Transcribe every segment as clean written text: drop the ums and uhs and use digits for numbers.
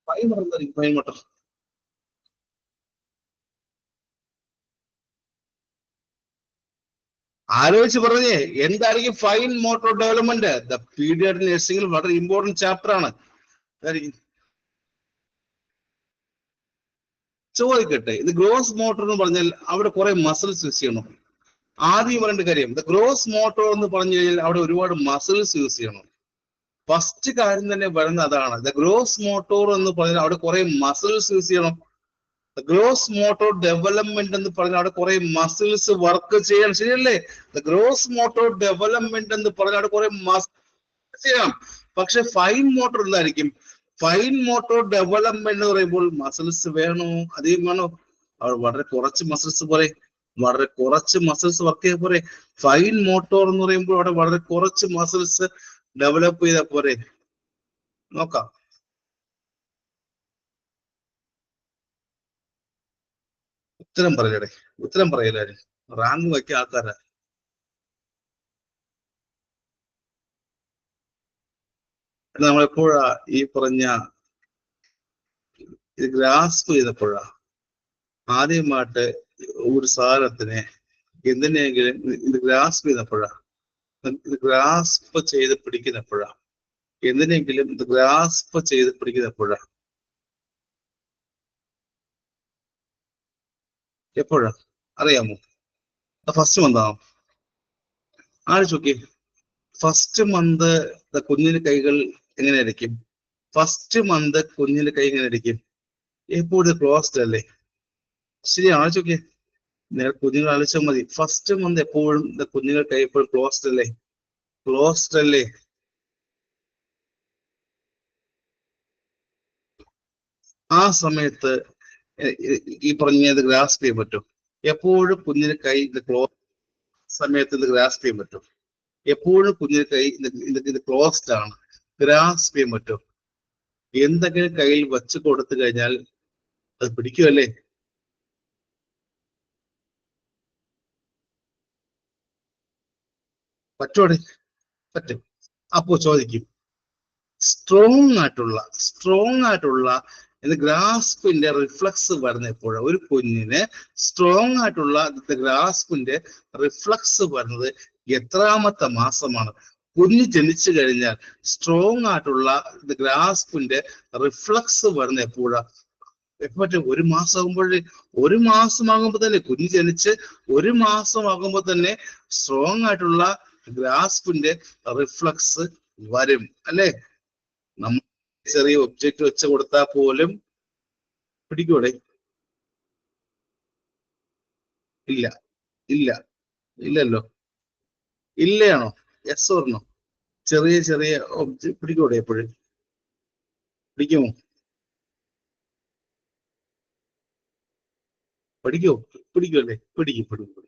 Fine motor എന്തായിരിക്കും? Fine motor ആലോചിച്ച് പറഞ്ഞേ, എന്തായിരിക്കും fine motor development? The pediatric നഴ്സിംഗിൽ വളരെ ഇമ്പോർട്ടന്റ് ചാപ്റ്റർ ആണ്. ചോദിക്കട്ടെ, ഇത് ഗ്രോസ് മോട്ടോർ എന്ന് പറഞ്ഞാൽ അവിടെ കുറെ മസിൽസ് യൂസ് ചെയ്യണം. ആദ്യം പറയേണ്ട കാര്യം, ദ ഗ്രോസ് മോട്ടോർ എന്ന് പറഞ്ഞു കഴിഞ്ഞാൽ അവിടെ ഒരുപാട് മസിൽസ് യൂസ് ചെയ്യണം. ഫസ്റ്റ് കാര്യം തന്നെ വരുന്ന അതാണ്. ദ ഗ്രോസ് മോട്ടോർ എന്ന് പറഞ്ഞാൽ അവിടെ കുറെ മസിൽസ് യൂസ് ചെയ്യണം. ഗ്രോസ് മോട്ടോർ ഡെവലപ്മെന്റ് എന്ന് പറഞ്ഞാൽ അവിടെ കുറെ മസിൽസ് വർക്ക് ചെയ്യണം. ശരിയല്ലേ? ദ ഗ്രോസ് മോട്ടോർ ഡെവലപ്മെന്റ് എന്ന് പറഞ്ഞാൽ അവിടെ കുറെ മസിൽസ് ചെയ്യണം. പക്ഷെ ഫൈൻ മോട്ടോർ എന്തായിരിക്കും? ഫൈൻ മോട്ടോർ ഡെവലപ്മെന്റ് എന്ന് പറയുമ്പോൾ മസിൽസ് വേണോ? അധികം വേണോ? അവിടെ വളരെ കുറച്ച് മസിൽസ് പോലെ, വളരെ കുറച്ച് മസിൽസ് വർക്ക് ചെയ്ത പോരെ. ഫൈൻ മോട്ടോർ എന്ന് പറയുമ്പോൾ അവിടെ വളരെ കുറച്ച് മസിൽസ് ഡെവലപ്പ് ചെയ്ത പോരെ. നോക്കാം. ഉത്തരം പറയലേ, ഉത്തരം പറയലാരും റാങ്ക് വയ്ക്കുക ആൾക്കാരാ. നമ്മളെപ്പോഴാ ഈ പറഞ്ഞ ഇത് ഗ്രാസ്പ് ചെയ്തപ്പോഴാ ആദ്യമായിട്ട് ഒരു സാധനത്തിനെ എന്തിനെങ്കിലും ഇത് ഗ്രാസ്പ് ചെയ്തപ്പോഴാ, ഇത് ഗ്രാസ്പ് ചെയ്ത് പിടിക്കുന്നപ്പോഴാ, എന്തിനെങ്കിലും ഇത് ഗ്രാസ്പ് ചെയ്ത് പിടിക്കുന്നപ്പോഴാ, എപ്പോഴാ അറിയാമോ? ഫസ്റ്റ് മന്താണോ? ആലോചിച്ച് നോക്കിയേ. ഫസ്റ്റ് മന്ത് കുഞ്ഞിന്റെ കൈകൾ എങ്ങനെയായിരിക്കും? ഫസ്റ്റ് മന്ത് കുഞ്ഞിന്റെ കൈ എങ്ങനെ ഇരിക്കും? എപ്പോഴും ക്ലോസ്ഡ് അല്ലേ? ശരി, ആലോചിച്ച് നോക്കിയേ. നിങ്ങൾ കുഞ്ഞുങ്ങൾ ആലോചിച്ചാൽ മതി. ഫസ്റ്റ് മന്ത് എപ്പോഴും കുഞ്ഞുങ്ങൾ കൈ എപ്പോഴും ക്ലോസ്ഡ് അല്ലേ? ക്ലോസ്ഡ് അല്ലേ? ആ സമയത്ത് ഈ പറഞ്ഞത് ഗ്രാസ്പ് ചെയ്യാൻ പറ്റും. എപ്പോഴും കുഞ്ഞിന് കൈ ക്ലോസ് സമയത്ത് ഇത് ഗ്രാസ്പ് ചെയ്യാൻ പറ്റും. എപ്പോഴും കുഞ്ഞിന് കൈ ഇത് ക്ലോസ്ഡ് ആണ്, ഗ്രാസ്പ് ചെയ്യാൻ പറ്റും. എന്തെങ്കിലും കയ്യിൽ വെച്ച് കൊടുത്തു കഴിഞ്ഞാൽ അത് പിടിക്കുമല്ലേ? പറ്റോടെ? പറ്റും. അപ്പോ ചോദിക്കും, സ്ട്രോങ് ആയിട്ടുള്ള ഇത് ഗ്രാസ്പിന്റെ റിഫ്ലക്സ് വരുന്ന എപ്പോഴാണ്? ഒരു കുഞ്ഞിന് സ്ട്രോങ് ആയിട്ടുള്ള ഗ്രാസ്പിന്റെ റിഫ്ലക്സ് വരുന്നത് എത്രാമത്തെ മാസമാണ്? കുഞ്ഞ് ജനിച്ചു കഴിഞ്ഞാൽ സ്ട്രോങ് ആയിട്ടുള്ള ഗ്രാസ്പിന്റെ റിഫ്ലക്സ് വരുന്ന എപ്പോഴാ? മറ്റേ ഒരു മാസം ആകുമ്പോഴേ, ഒരു മാസമാകുമ്പോ തന്നെ കുഞ്ഞ് ജനിച്ച് ഒരു മാസമാകുമ്പോ തന്നെ സ്ട്രോങ് ആയിട്ടുള്ള ഗ്രാസ്പിന്റെ റിഫ്ലക്സ് വരും അല്ലേ? നമ്മൾ ചെറിയ ഒബ്ജക്റ്റ് വെച്ച് കൊടുത്താൽ പോലും പിടിക്കൂടെ? ഇല്ല, ഇല്ല, ഇല്ലല്ലോ. ഇല്ലയാണോ? Yes or no? ചെറിയ ചെറിയ ഒബ്ജക്റ്റ് പിടിക്കൂടെ? എപ്പോഴും പിടിക്കുമോ? പഠിക്കോ? പിടിക്കുമല്ലേ? പിടിക്കും, പിടിക്കും.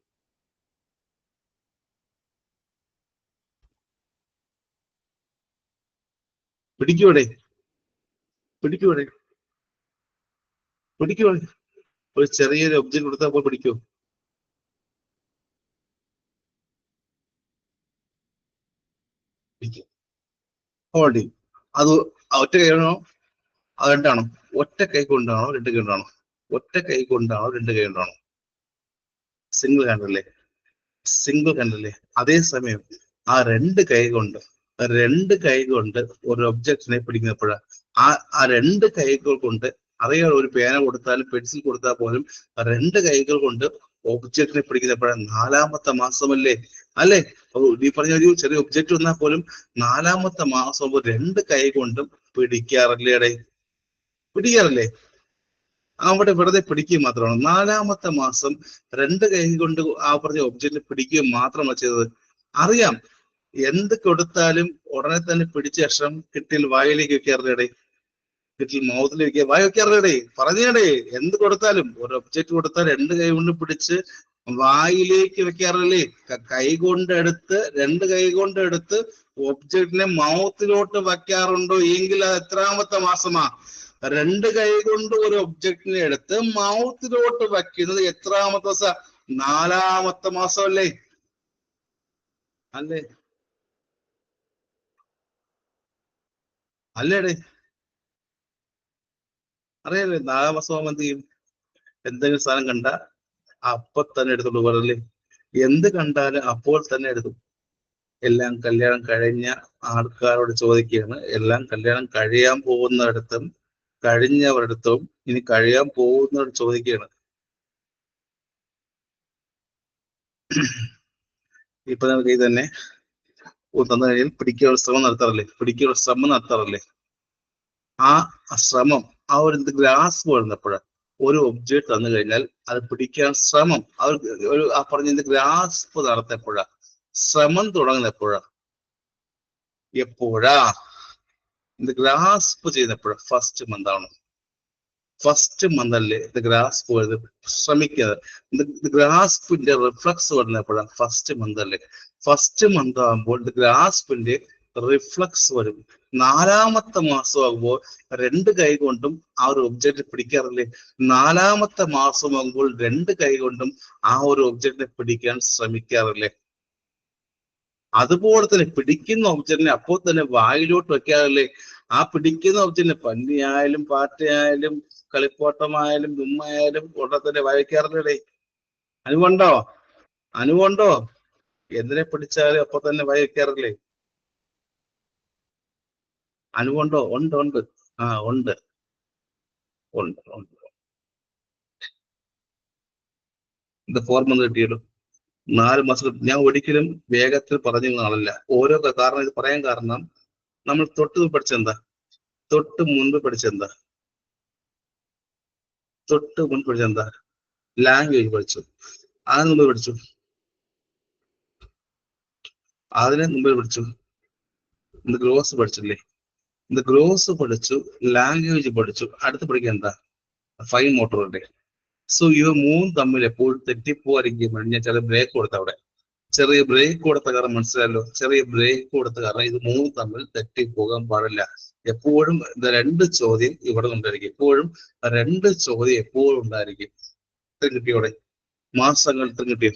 പിടിക്കൂടെ? പിടിക്കൂടെ? പിടിക്കൂടെ? ഒരു ചെറിയൊരു ഒബ്ജക്റ്റ് കൊടുത്താൽ പോയി പിടിക്കോ? പിടിക്കും. ഹോൾഡ് ചെയ്യും. അത് ഒറ്റ കൈയാണോ? അത് രണ്ടാണോ? ഒറ്റ കൈ കൊണ്ടാണോ രണ്ട് കൈ കൊണ്ടാണോ? ഒറ്റ കൈ കൊണ്ടാണോ രണ്ട് കൈ കൊണ്ടാണോ? സിംഗിൾ ഹാൻഡ് അല്ലേ? സിംഗിൾ ഹാൻഡ് അല്ലേ? അതേസമയം ആ രണ്ട് കൈ കൊണ്ട് ഒരു ഒബ്ജക്റ്റിനെ പിടിക്കുന്നപ്പോഴാണ് ആ രണ്ട് കൈകൾ കൊണ്ട്, അറിയാം, ഒരു പേന കൊടുത്താലും പെൻസിൽ കൊടുത്താൽ പോലും രണ്ട് കൈകൾ കൊണ്ട് ഒബ്ജക്റ്റിനെ പിടിക്കുന്നപ്പോഴാണ് നാലാമത്തെ മാസമല്ലേ? അല്ലേ? ഈ പറഞ്ഞ ഒരു ചെറിയ ഒബ്ജക്റ്റ് വന്നാൽ പോലും നാലാമത്തെ മാസം രണ്ട് കൈ കൊണ്ടും പിടിക്കാറില്ലേ? പിടിക്കാറില്ലേ? അവിടെ വെറുതെ പിടിക്കുക മാത്രമാണ്. നാലാമത്തെ മാസം രണ്ട് കൈ കൊണ്ട് ആ പറഞ്ഞ ഒബ്ജക്റ്റ് പിടിക്കുക മാത്രമാണ് ചെയ്തത്. അറിയാം, എന്ത് കൊടുത്താലും ഉടനെ തന്നെ പിടിച്ച ശേഷം കിട്ടിൽ വായിലേക്ക് വെക്കാറില്ലേ? കിട്ടിൽ മൗത്തിൽ വെക്കുക, വായ വെക്കാറില്ലേ? പറഞ്ഞേടേ, എന്ത് കൊടുത്താലും ഒരു ഒബ്ജക്റ്റ് കൊടുത്താൽ രണ്ട് കൈ കൊണ്ട് പിടിച്ച് വായിലേക്ക് വെക്കാറില്ലേ? കൈ കൊണ്ടെടുത്ത്, രണ്ട് കൈ കൊണ്ടെടുത്ത് ഒബ്ജക്റ്റിനെ മൗത്തിലോട്ട് വെക്കാറുണ്ടോ? എങ്കിൽ അത് എത്രാമത്തെ മാസമാ? രണ്ട് കൈ കൊണ്ട് ഒരു ഒബ്ജക്റ്റിനെ എടുത്ത് മൗത്തിലോട്ട് വയ്ക്കുന്നത് എത്രാമത്തെ ദിവസം? നാലാമത്തെ മാസം അല്ലേ? അല്ലേ? അല്ലേടെ? അറിയാലേ 4 മാസം എന്ത് ചെയ്യും? എന്തെങ്കിലും സാധനം കണ്ട അപ്പൊ തന്നെ എടുത്തോണ്ട് പോകല്ലേ. എന്ത് കണ്ടാലും അപ്പോൾ തന്നെ എടുത്തു. എല്ലാം കല്യാണം കഴിഞ്ഞ ആൾക്കാരോട് ചോദിക്കുകയാണ്, എല്ലാം കല്യാണം കഴിയാൻ പോകുന്നിടത്തും കഴിഞ്ഞവരിടത്തും ഇനി കഴിയാൻ പോകുന്നവരോട് ചോദിക്കുകയാണ്. ഇപ്പൊ നമുക്ക് ഇത് തന്നെ തന്നു കഴിഞ്ഞാൽ പിടിക്കാനുള്ള ശ്രമം നടത്താറില്ലേ? പിടിക്കാനുള്ള ശ്രമം നടത്താറില്ലേ? ആ ശ്രമം, ആ ഒരു ഗ്രാസ് വരുന്നപ്പോഴാണ് ഒരു ഒബ്ജക്റ്റ് തന്നു കഴിഞ്ഞാൽ അത് പിടിക്കാൻ ശ്രമം, ഒരു ആ പറഞ്ഞ ഗ്രാസ്പ് നടത്തപ്പോഴാ, ശ്രമം തുടങ്ങുന്നപ്പോഴാ, എപ്പോഴാ ഇത് ഗ്രാസ്പ് ചെയ്യുന്നപ്പോഴാ? ഫസ്റ്റ് മന്ത് ആണ്. ഫസ്റ്റ് മന്ത് അല്ലേ ഇത് ഗ്രാസ്പ് വരുന്നത്? ശ്രമിക്കുന്നത് ഗ്രാസ്പിന്റെ റിഫ്ലക്സ് വരുന്നപ്പോഴാണ് ഫസ്റ്റ് മന്ത് അല്ലേ? ഫസ്റ്റ് മന്ത് ആകുമ്പോൾ ഗ്രാസ്പിന്റെ റിഫ്ലക്സ് വരും. 4ാമത്തെ മാസമാകുമ്പോൾ 2 കൈ കൊണ്ടും ആ ഒരു ഒബ്ജക്റ്റ് പിടിക്കാറില്ലേ? 4ാമത്തെ മാസമാകുമ്പോൾ 2 കൈ കൊണ്ടും ആ ഒരു ഒബ്ജക്റ്റിനെ പിടിക്കാൻ ശ്രമിക്കാറില്ലേ? അതുപോലെ തന്നെ പിടിക്കുന്ന ഒബ്ജക്റ്റിനെ അപ്പോൾ തന്നെ വായിലോട്ട് വെക്കാറില്ലേ? ആ പിടിക്കുന്ന ഒബ്ജക്റ്റിനെ പന്നിയായാലും പാറ്റയായാലും കളിപ്പാട്ടമായാലും ഉമ്മയായാലും ഉടനെ തന്നെ വായിക്കാറില്ലേ? അനുവുണ്ടോ? അനുവുണ്ടോ? എന്തിനെ പിടിച്ചാലും അപ്പൊ തന്നെ വായിക്കാറില്ലേ? അനുവുണ്ടോ? ഉണ്ട് ഉണ്ട്. ആ ഉണ്ട് ഉണ്ട് ഉണ്ട്. ഇത് 4 മന്ത് കിട്ടിയല്ലോ. 4 മാസം. ഞാൻ ഒരിക്കലും വേഗത്തിൽ പറഞ്ഞ ആളല്ല. ഓരോ കാരണം ഇത് പറയാൻ കാരണം, നമ്മൾ തൊട്ട് പഠിച്ചെന്താ? തൊട്ട് മുൻപ് പഠിച്ചെന്താ? തൊട്ട് മുൻപ് പഠിച്ചെന്താ? ലാംഗ്വേജ് പഠിച്ചു. അതിന് മുമ്പ് പഠിച്ചു. അതിനെ മുമ്പ് പഠിച്ചു. ഇത് ഗ്രോസ് പഠിച്ചില്ലേ? ഇത് ഗ്രോസ് പഠിച്ചു, ലാംഗ്വേജ് പഠിച്ചു. അടുത്ത് പഠിക്കാൻ എന്താ? ഫൈൻ മോട്ടോറിന്റെ. സോ ഇവ 3 തമ്മിൽ എപ്പോഴും തെറ്റിപ്പോയിരിക്കും. ഞാൻ ചെറിയ ബ്രേക്ക് കൊടുത്ത അവിടെ, ചെറിയ ബ്രേക്ക് കൊടുത്ത കാരണം മനസ്സിലായല്ലോ. ചെറിയ ബ്രേക്ക് കൊടുത്ത കാരണം ഇത് 3 തമ്മിൽ തെറ്റിപ്പോകാൻ പാടില്ല. എപ്പോഴും 2 ചോദ്യം ഇവിടെ ഉണ്ടായിരിക്കും. എപ്പോഴും 2 ചോദ്യം എപ്പോഴും ഉണ്ടായിരിക്കും. ഇത്ര കിട്ടിയോടെ? മാസങ്ങൾ ഇത്ര കിട്ടിയോ?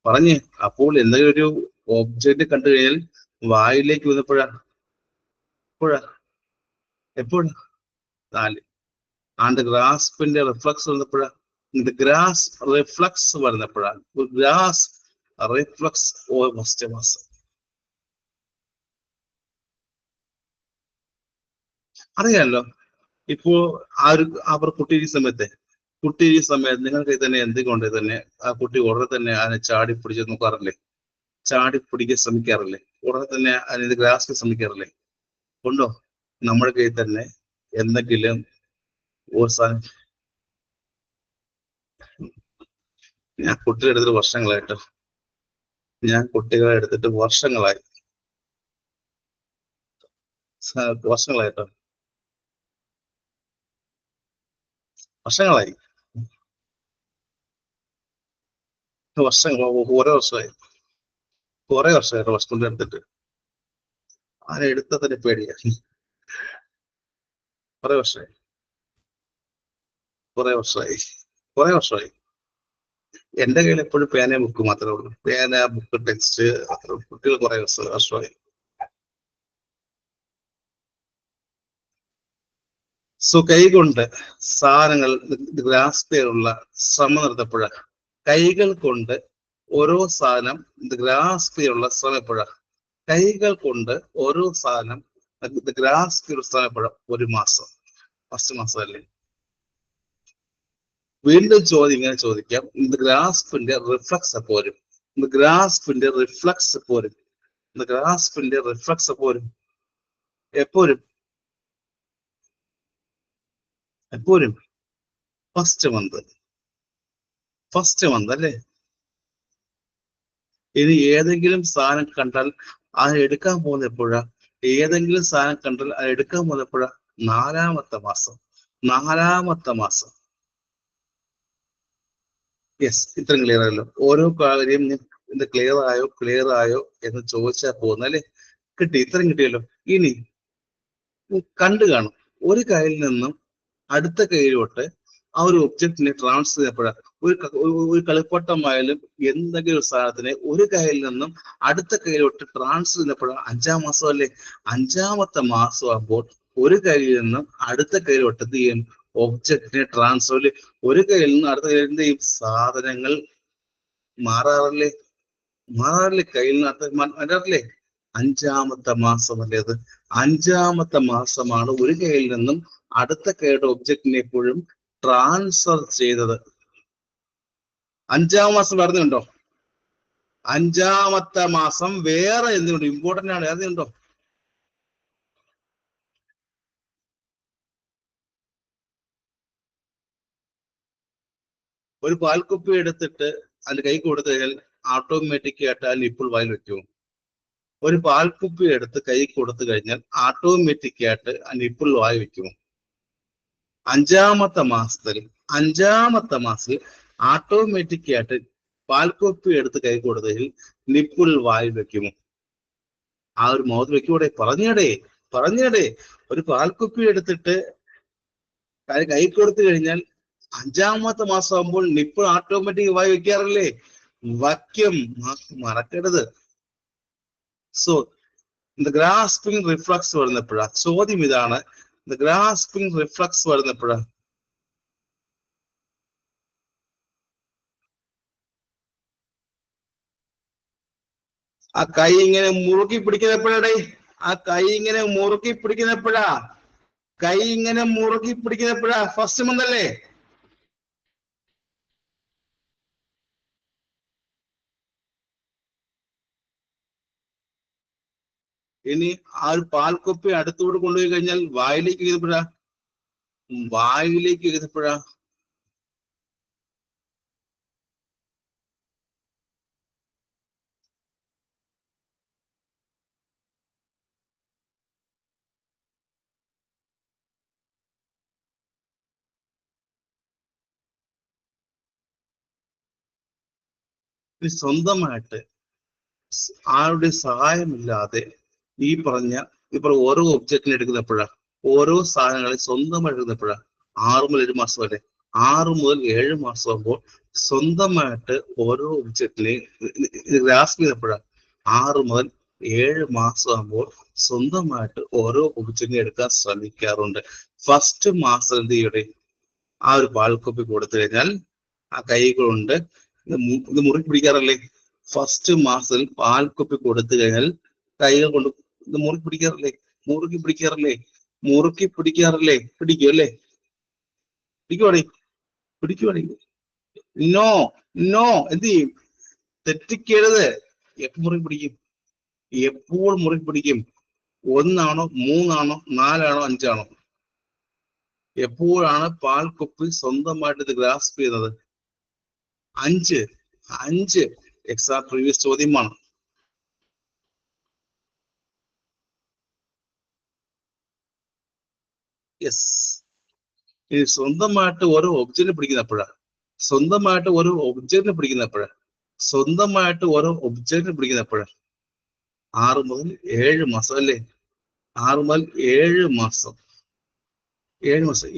പറഞ്ഞേ. അപ്പോൾ എന്തെങ്കിലും ഒരു ഒബ്ജക്റ്റ് കണ്ടു കഴിഞ്ഞാൽ വായിലേക്ക് വന്നപ്പോഴാ? എപ്പോഴാ? എപ്പോഴാ? 4. ആൻഡ് ഗ്രാസ്പിന്റെ റിഫ്ലക്സ് വന്നപ്പോഴാ? ഇത് ഗ്രാസ് റിഫ്ലക്സ് വരുന്നപ്പോഴാണ്. ഗ്രാസ് റിഫ്ലക്സ് ഫസ്റ്റ് മാസം. അറിയാലോ. ഇപ്പോ അവർ കുട്ടിയിരിക്കുന്ന സമയത്ത് നിങ്ങൾക്ക് തന്നെ എന്തുകൊണ്ട് തന്നെ ആ കുട്ടി ഉടനെ തന്നെ അതിനെ ചാടി പിടിച്ച് നോക്കാറില്ലേ? ചാടി പിടിക്കാൻ ശ്രമിക്കാറില്ലേ? ഉടനെ തന്നെ അതിന് ഗ്രാസ്പ് ശ്രമിക്കാറില്ലേ? ഉണ്ടോ? നമ്മുടെ കയ്യിൽ തന്നെ എന്തെങ്കിലും ഒരു സാധനം. ഞാൻ കുട്ടികളെ എടുത്തിട്ട് വർഷങ്ങളായിട്ട് വർഷങ്ങളായി. വർഷങ്ങളായി. ഓരോ വർഷമായി. കുറെ വർഷമായിട്ട് വസ്തുവിന്റെ എടുത്തിട്ട് അതിനെ എടുത്തതിന്റെ പേടിയാ. കുറെ വർഷമായി. എന്റെ കയ്യിൽ എപ്പോഴും പേന ബുക്ക് മാത്രമേ ഉള്ളൂ. പേന, ബുക്ക്, ടെക്സ്റ്റ്. കുട്ടികൾ കുറെ വർഷമായി. സോ കൈകൊണ്ട് സാധനങ്ങൾ ഗ്രാസ്പ് ചെയ്യാനുള്ള ശ്രമം നടത്തപ്പോഴാണ്. കൈകൾ കൊണ്ട് ഓരോ സാധനം ഗ്രാസ്പ് ചെയ്യാനുള്ള ശ്രമം എപ്പോഴാണ്? കൈകൾ കൊണ്ട് ഓരോ സാധനം ഗ്രാസ്പ് ചെയ്യാനുള്ള ശ്രമം എപ്പോഴാണ്? 1 മാസം. ഫസ്റ്റ് മാസം അല്ലേ? വീണ്ടും ചോദ്യം ഇങ്ങനെ ചോദിക്കാം. ഗ്രാസ്പിന്റെ റിഫ്ലക്സ് പോരും. ഗ്രാസ്പിന്റെ റിഫ്ലക്സ് പോരും. ഗ്രാസ്പിന്റെ റിഫ്ലക്സ് പോരും. എപ്പോഴും ഫസ്റ്റ് മന്ത് അല്ലേ? ഇനി ഏതെങ്കിലും സാധനം കണ്ടാൽ അത് എടുക്കാൻ പോകുന്ന എപ്പോഴാ? ഏതെങ്കിലും സാധനം കണ്ടാൽ അത് എടുക്കാൻ പോകുന്ന എപ്പോഴാ? 4ാമത്തെ മാസം. യെസ്, ഇത്രയും ക്ലിയർ ആയല്ലോ. ഓരോ കാര്യം ക്ലിയർ ആയോ എന്ന് ചോദിച്ചാൽ പോകുന്നല്ലേ? കിട്ടി, ഇത്രയും കിട്ടിയല്ലോ. ഇനി കണ്ടു കാണും. ഒരു കയ്യിൽ നിന്നും അടുത്ത കയ്യിലോട്ട് ആ ഒരു ഒബ്ജക്റ്റിനെ ട്രാൻസ്ഫർ ചെയ്യപ്പെടാം. ഒരു കളിപ്പാട്ടമായാലും എന്തെങ്കിലും ഒരു സാധനത്തിനെ ഒരു കയ്യിൽ നിന്നും അടുത്ത കയ്യിലോട്ട് ട്രാൻസ്ഫർ ചെയ്യപ്പെടാം. 5ാം മാസം അല്ലേ? 5ാമത്തെ മാസം ആകുമ്പോൾ ഒരു കയ്യിൽ നിന്നും അടുത്ത കയ്യിലോട്ട് എന്ത് ചെയ്യും? ഒബ്ജക്റ്റിനെ ട്രാൻസ്ഫർ. ഒരു കയ്യിൽ നിന്ന് അടുത്ത കയ്യിൽ എന്ത് ചെയ്യും? സാധനങ്ങൾ മാറാറില്ലേ? കയ്യിൽ നിന്ന് മാറാറില്ലേ? അഞ്ചാമത്തെ മാസം അല്ലേ അത്? അഞ്ചാമത്തെ മാസമാണ് ഒരു കയ്യിൽ നിന്നും അടുത്ത കൈയുടെ ഒബ്ജക്റ്റിനെ എപ്പോഴും ട്രാൻസ്ഫർ ചെയ്തത്. അഞ്ചാം മാസം പറഞ്ഞുണ്ടോ? അഞ്ചാമത്തെ മാസം വേറെ എന്തുകൊണ്ട് ഇമ്പോർട്ടന്റ് ആണ്? അറിയുന്നുണ്ടോ? ഒരു പാൽക്കുപ്പി എടുത്തിട്ട് അതിന്റെ കൈ കൊടുത്തു കഴിഞ്ഞാൽ ഓട്ടോമാറ്റിക് ആയിട്ട് ആ നിപ്പിൾ വായിൽ വെക്കും. ഒരു പാൽക്കുപ്പി എടുത്ത് കൈ കൊടുത്തു കഴിഞ്ഞാൽ ഓട്ടോമാറ്റിക് ആയിട്ട് ആ നിപ്പിൾ വായി വെക്കും. അഞ്ചാമത്തെ മാസത്തിൽ ഓട്ടോമാറ്റിക് ആയിട്ട് പാൽക്കുപ്പി എടുത്ത് കൈ കൊടുത്തതിൽ നിപ്പിൾ വായി വെക്കുമോ? ആ ഒരു മൗത്ത് വെക്കൂടെ? പറഞ്ഞേടേ. ഒരു പാൽക്കുപ്പി എടുത്തിട്ട് കൈ കൊടുത്തു കഴിഞ്ഞാൽ അഞ്ചാമത്തെ മാസം ആകുമ്പോൾ നിപ്പിൾ ഓട്ടോമാറ്റിക് വായി വെക്കാറില്ലേ? വയ്ക്കും, മറക്കരുത്. സോ ദ ഗ്രാസ്പിംഗ് റിഫ്ലക്സ് വരുന്നപ്പോഴാ ചോദ്യം ഇതാണ്. ദ ഗ്രാസ്പിംഗ് റിഫ്ലക്സ് വരുന്നപ്പോഴാ ആ കൈ ഇങ്ങനെ മുറുക്കി പിടിക്കുന്നപ്പോഴേ, ഫസ്റ്റ് മന്ത് അല്ലേ? ഇനി ആ ഒരു പാൽക്കൊപ്പി അടുത്തോട് കൊണ്ടുപോയി കഴിഞ്ഞാൽ വായിലേക്ക് എഴുതപ്പോഴാ സ്വന്തമായിട്ട് ആരുടെ സഹായമില്ലാതെ ഈ പറഞ്ഞ ഓരോ ഒബ്ജക്റ്റിനെ എടുക്കുന്നപ്പോഴാ, ഓരോ സാധനങ്ങളെ സ്വന്തമായിട്ട് എടുക്കുന്നപ്പോഴാ 6 മുതൽ 7 മാസം വരെ, 6 മുതൽ 7 മാസം ആകുമ്പോൾ സ്വന്തമായിട്ട് ഓരോ ഒബ്ജക്റ്റിനെ ഗ്രാസ്പ് ചെയ്തപ്പോഴാ 6 മുതൽ 7 മാസം ആകുമ്പോൾ സ്വന്തമായിട്ട് ഓരോ ഒബ്ജക്റ്റിനെ എടുക്കാൻ ശ്രമിക്കാറുണ്ട്. ഫസ്റ്റ് മാസം എന്ത് ചെയ്യട്ടെ? ആ ഒരു പാൽക്കൊപ്പി കൊടുത്തു കഴിഞ്ഞാൽ ആ കൈകളുണ്ട് ഇത് മുറുക്കി പിടിക്കാറല്ലേ? ഫസ്റ്റ് മാസത്തിൽ പാൽക്കൊപ്പി കൊടുത്തു കഴിഞ്ഞാൽ കൈകൾ കൊണ്ട് ഇത് മുറുക്കി പിടിക്കാറില്ലേ? പിടിക്കുമല്ലേ? പിടിക്കുവാടി. നോ എന്ത് ചെയ്യും? തെറ്റിക്കരുത്. എപ്പോൾ മുറുക്കി പിടിക്കും? 1 ആണോ 3 ആണോ 4 ആണോ 5 ആണോ? എപ്പോഴാണ് പാൽക്കൊപ്പി സ്വന്തമായിട്ട് ഇത് ഗ്രാസ്പ് ചെയ്യുന്നത്? 5. എക്സാം പ്രീവിയസ് ചോദ്യമാണ്. യെസ്. ഇനി സ്വന്തമായിട്ട് ഓരോ ഒബ്ജക്റ്റിനെ പിടിക്കുന്നപ്പോഴാ 6 മുതൽ 7 മാസം അല്ലേ? 6 മുതൽ 7 മാസം.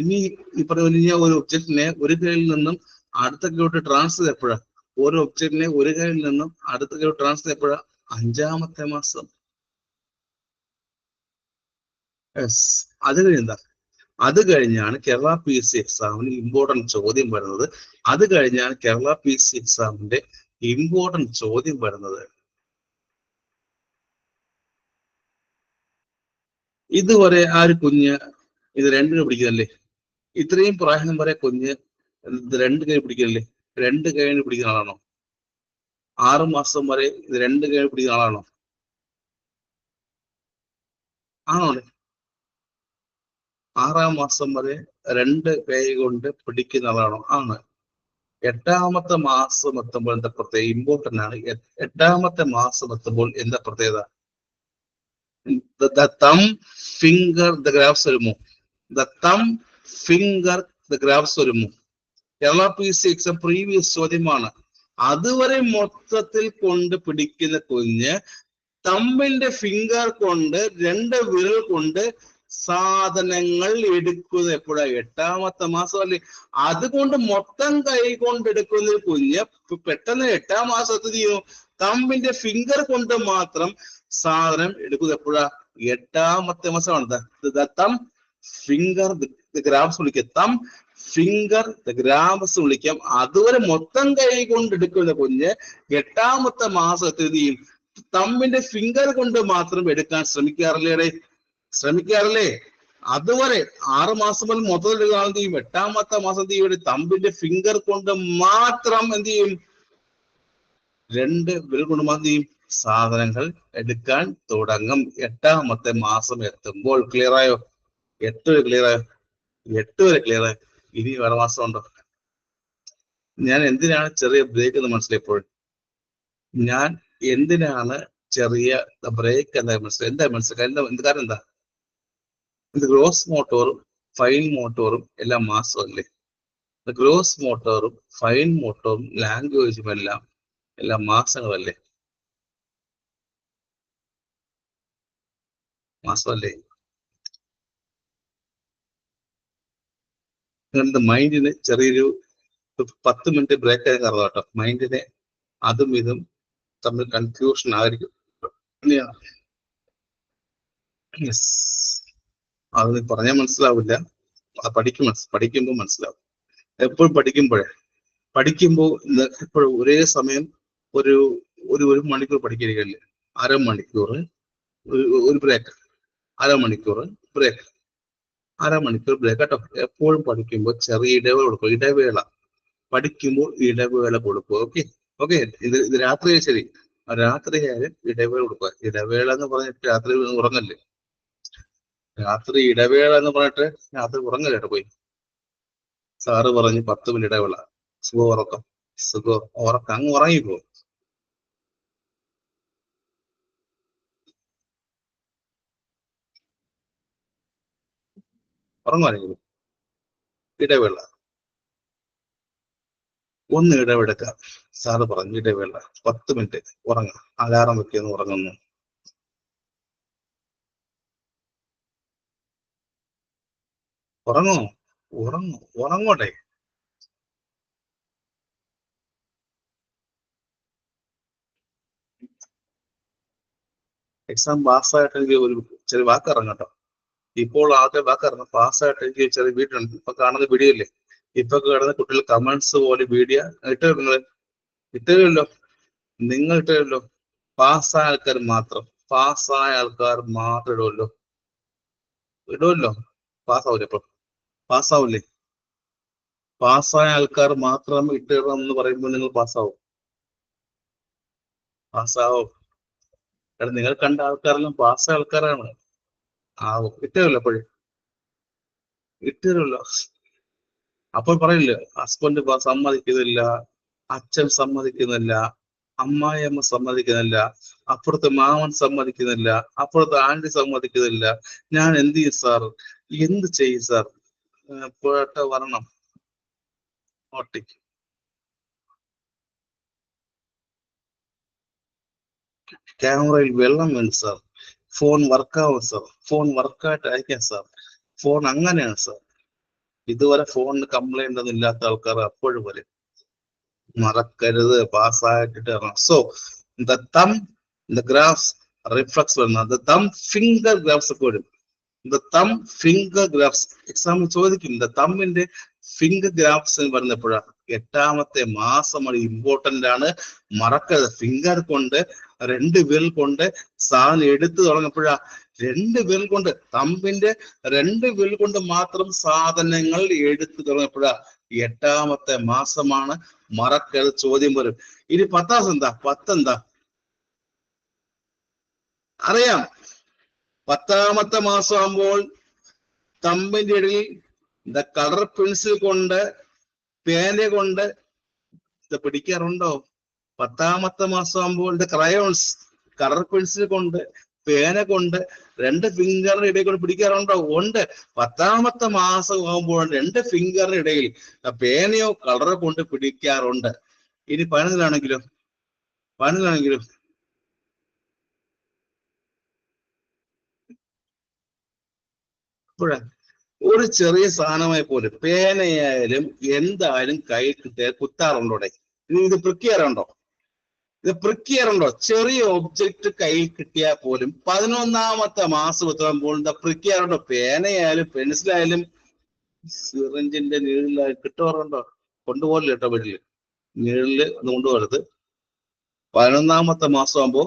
ഇനി ഈ പറഞ്ഞ ഒരു ഒബ്ജക്റ്റിനെ ഒരു കയ്യിൽ നിന്നും അടുത്ത കൈയോട്ട് ട്രാൻസ്ഫർ ചെയ്തപ്പോഴാ? ഓരോ ഒബ്ജക്റ്റിനെ ഒരു കയ്യിൽ നിന്നും അടുത്ത കൈയോട്ട് ട്രാൻസ്ഫർ ചെയ്തപ്പോഴാ? 5-ാമത്തെ മാസം. യെസ്. അത് കഴിഞ്ഞാണ് കേരള PSC എക്സാമിന് ഇമ്പോർട്ടന്റ് ചോദ്യം വരുന്നത്. ഇതുവരെ ആ ഒരു കുഞ്ഞ് ഇത് 2 കൈ പിടിക്കുന്നല്ലേ? ഇത്രയും പ്രായം വരെ കുഞ്ഞ് 2 കൈ പിടിക്കല്ലേ? 2 കൈ പിടിക്കുന്ന ആളാണോ? 6 മാസം വരെ ഇത് 2 കൈ പിടിക്കുന്ന ആളാണോ? ആണോ? 6-ാം മാസം വരെ 2 കൈ കൊണ്ട് പിടിക്കുന്ന ആളാണോ? ആണ്. 8-ാമത്തെ മാസം എത്തുമ്പോൾ എന്താ പ്രത്യേകത? ഇമ്പോർട്ടന്റ് ആണ്. 8-ാമത്തെ മാസം എത്തുമ്പോൾ എന്താ പ്രത്യേകത? തം ഫിംഗർ ദ ഗ്രാഫ്സ് വരുമോ? കേരള PSC എക്സാം പ്രീവിയസ് ചോദ്യമാണ്. അതുവരെ മൊത്തത്തിൽ കൊണ്ട് പിടിക്കുന്ന കുഞ്ഞ് തമ്മിന്റെ ഫിംഗർ കൊണ്ട് 2 വിരൽ കൊണ്ട് സാധനങ്ങൾ എടുക്കുന്നത് എപ്പോഴാ? 8-ാമത്തെ മാസം അല്ലേ? അതുകൊണ്ട് മൊത്തം കൈ കൊണ്ട് എടുക്കുന്ന കുഞ്ഞ് പെട്ടെന്ന് 8-ാം മാസത്തിൽ ചെയ്യും തമ്മിന്റെ ഫിംഗർ കൊണ്ട് മാത്രം സാധനം എടുക്കുന്നത് എപ്പോഴാ? 8ാമത്തെ മാസമാണ്. തം ഫിംഗർ ദ ഗ്രാഫ്സ് വിളിക്കാം, തം ഫിംഗർ ദ ഗ്രാഫ്സ് വിളിക്കാം. അതുവരെ മൊത്തം കൈ കൊണ്ട് എടുക്കുന്ന കുഞ്ഞ് 8ാമത്തെ മാസത്തിൽ തമ്മിന്റെ ഫിംഗർ കൊണ്ട് മാത്രം എടുക്കാൻ ശ്രമിക്കാറില്ലേ? അതുവരെ 6 മാസം മുതൽ മൊത്തത്തിൽ എന്ത് ചെയ്യും? 8ാമത്തെ മാസം എന്ത് ചെയ്യും? തമ്പിന്റെ ഫിംഗർ കൊണ്ട് മാത്രം എന്ത് ചെയ്യും? 2 വിരൽ കൊണ്ട് മാത്രം ചെയ്യും സാധനങ്ങൾ എടുക്കാൻ തുടങ്ങും 8ാമത്തെ മാസം എത്തുമ്പോൾ. ക്ലിയർ ആയോ? 8 വരെ ക്ലിയർ ആയോ? 8 വരെ ക്ലിയർ ആയോ? ഇനി വേറെ മാസം ഉണ്ടോ? ഞാൻ എന്തിനാണ് ചെറിയ ബ്രേക്ക് എന്ന് മനസ്സിലായപ്പോൾ, ഞാൻ എന്തിനാണ് ചെറിയ ബ്രേക്ക് എന്താ മനസ്സിലാക്കുക? കാരണം എന്താ? ഇത് ഗ്രോസ് മോട്ടോറും ഫൈൻ മോട്ടോറും എല്ലാം മാസമല്ലേ? ഗ്രോസ് മോട്ടോറും ഫൈൻ മോട്ടോറും ലാംഗ്വേജും എല്ലാം മാസങ്ങളല്ലേ? മാസമല്ലേ? നിങ്ങളുടെ മൈൻഡിന് ചെറിയൊരു 10 മിനിറ്റ് ബ്രേക്ക് ആയി കറന്നു കേട്ടോ. മൈൻഡിനെ അതും ഇതും തമ്മിൽ കൺഫ്യൂഷൻ ആയിരിക്കും. യെസ്, അത് പറഞ്ഞാൽ മനസ്സിലാവില്ല, പഠിക്കുമ്പോൾ മനസ്സിലാവും. എപ്പോഴും പഠിക്കുമ്പോൾ എപ്പോഴും ഒരേ സമയം ഒരു 1 മണിക്കൂർ പഠിക്കുകയല്ലേ? അരമണിക്കൂർ ഒരു ബ്രേക്ക്, അരമണിക്കൂർ ബ്രേക്ക്, അരമണിക്കൂർ ബ്രേക്ക് കേട്ടോ. എപ്പോഴും പഠിക്കുമ്പോൾ ചെറിയ ഇടവേള കൊടുക്കും. പഠിക്കുമ്പോൾ ഇടവേള കൊടുക്കുക. ഓക്കെ. ഇത് രാത്രി ശരി, രാത്രിയായാലും ഇടവേള കൊടുക്കുക. ഇടവേള എന്ന് പറഞ്ഞിട്ട് രാത്രി ഉറങ്ങല്ലേ? രാത്രി ഇടവേള എന്ന് പറഞ്ഞിട്ട് രാത്രി ഉറങ്ങല്ലേ കേട്ടോ. പോയി സാറ് പറഞ്ഞ് 10 മിനിറ്റ് ഇടവേള, ഉറക്കം അങ്ങ് ഉറങ്ങിപ്പോ. ഉറങ്ങുമായിരുന്നു. ഇടവേള, ഒന്ന് ഇടവേളക്കാം. സാറ് പറഞ്ഞു ഇടവേള 10 മിനിറ്റ് ഉറങ്ങാം. അലാറം വെക്കുന്നു, ഉറങ്ങുന്നു. ഉറങ്ങോട്ടെ. എക്സാം പാസ്സായിട്ട് എനിക്ക് ഒരു ചെറിയ വാക്ക് ഇറങ്ങട്ടോ. ഇപ്പോൾ ആദ്യം വാക്ക് ഇറങ്ങും. പാസ്സായിട്ട് എനിക്ക് ചെറിയ വീഡിയോ ഉണ്ട്. ഇപ്പൊ കാണുന്ന വീഡിയോ ഇല്ലേ? ഇപ്പൊ കിടന്ന കുട്ടികൾ കമന്റ്സ് പോലെ വീഡിയോ ഇട്ടുകല്ലോ. നിങ്ങൾ ഇട്ടുകല്ലോ. പാസ്സായ ആൾക്കാർ മാത്രം ഇടുമല്ലോ. പാസ്സാവില്ലേ? പാസ്സായ ആൾക്കാർ മാത്രം ഇട്ടിടണം എന്ന് പറയുമ്പോൾ നിങ്ങൾ പാസ്സാവും. കാരണം നിങ്ങൾ കണ്ട ആൾക്കാരെല്ലാം പാസ്സായ ആൾക്കാരാണ്. ഇട്ടുതരല്ലോ. ഇട്ടുതരല്ലോ. അപ്പോൾ പറയില്ല, ഹസ്ബൻഡ് സമ്മതിക്കുന്നില്ല, അച്ഛൻ സമ്മതിക്കുന്നില്ല, അമ്മായിയമ്മ സമ്മതിക്കുന്നില്ല, അപ്പുറത്തെ മാമൻ സമ്മതിക്കുന്നില്ല, അപ്പുറത്തെ ആന്റി സമ്മതിക്കുന്നില്ല. ഞാൻ എന്ത് ചെയ്യും സാർ? എന്ത് ചെയ്യും സാർ? പോയിട്ട് വരണം. ഓട്ടിക്ക് ക്യാമറയിൽ വെള്ളം വേണം സാർ. ഫോൺ വർക്കാവും സാർ. ഫോൺ വർക്കായിട്ട് അയക്കാം സാർ. ഫോൺ അങ്ങനെയാണ് സാർ. ഇതുവരെ ഫോണിന് കംപ്ലൈന്റ് ഒന്നും ഇല്ലാത്ത ആൾക്കാർ അപ്പോഴും വരും. മറക്കരുത്, പാസ്സായിട്ടിട്ട്. സോ ദ തം ദ ഗ്രാഫ്സ് റിഫ്ലക്സ് വരുന്നത് തം ഫിംഗർ ഗ്രാഫ്സ് ഒക്കെ വരും. തം ഫിംഗർ ഗ്രാഫ്സ് എക്സാമിൽ ചോദിക്കും. തമ്മിന്റെ ഫിംഗർ ഗ്രാഫ്സ് വരുന്നപ്പോഴാണ് 8ാമത്തെ മാസമാണ്. ഇമ്പോർട്ടന്റ് ആണ്, മറക്കരുത്. ഫിംഗർ കൊണ്ട് 2 വിരൽ കൊണ്ട് സാധനം എടുത്തു തുടങ്ങപ്പോഴാ 2 വിരൽ കൊണ്ട്, തമ്പിന്റെ 2 വിരൽ കൊണ്ട് മാത്രം സാധനങ്ങൾ എടുത്തു തുടങ്ങപ്പോഴാ 8ാമത്തെ മാസമാണ്. മറക്കരുത്, ചോദ്യം വരും. ഇനി 10ാം എന്താ? 10 എന്താ അറിയാം. 10ാമത്തെ മാസം ആകുമ്പോൾ തമ്പിന്റെ ഇടയിൽ കളർ പെൻസിൽ കൊണ്ട് പേന കൊണ്ട് ഇത് പിടിക്കാറുണ്ടോ? 10ാമത്തെ മാസം ആകുമ്പോൾ ക്രയോൺസ് കളർ പെൻസിൽ കൊണ്ട് പേന കൊണ്ട് 2 ഫിംഗറിന് ഇടയിൽ കൊണ്ട് പിടിക്കാറുണ്ടോ? ഉണ്ട്. 10ാമത്തെ മാസം ആകുമ്പോൾ 2 ഫിംഗറിന് ഇടയിൽ പേനയോ കളറോ കൊണ്ട് പിടിക്കാറുണ്ട്. ഇനി 11 ഒരു ചെറിയ സാധനമായി പോലും പേനയായാലും എന്തായാലും കൈ കുത്താറുണ്ടോ? ഇത് പിടിക്കാറുണ്ടോ? ഇത് പ്രിക്ക് ചെയ്യാറുണ്ടോ? ചെറിയ ഒബ്ജക്റ്റ് കയ്യിൽ കിട്ടിയാൽ പോലും 11ാമത്തെ മാസം എത്തുമ്പോൾ എന്താ പ്രിക്ക് ചെയ്യാറുണ്ടോ? പേനയായാലും പെൻസിലായാലും സിറിഞ്ചിന്റെ നീളിൽ കിട്ടാറുണ്ടോ? കൊണ്ടുപോകല്ലോ കേട്ടോ വീട്ടില്, നീളില് ഒന്ന് കൊണ്ടുപോകരുത്. 11ാമത്തെ മാസം ആകുമ്പോ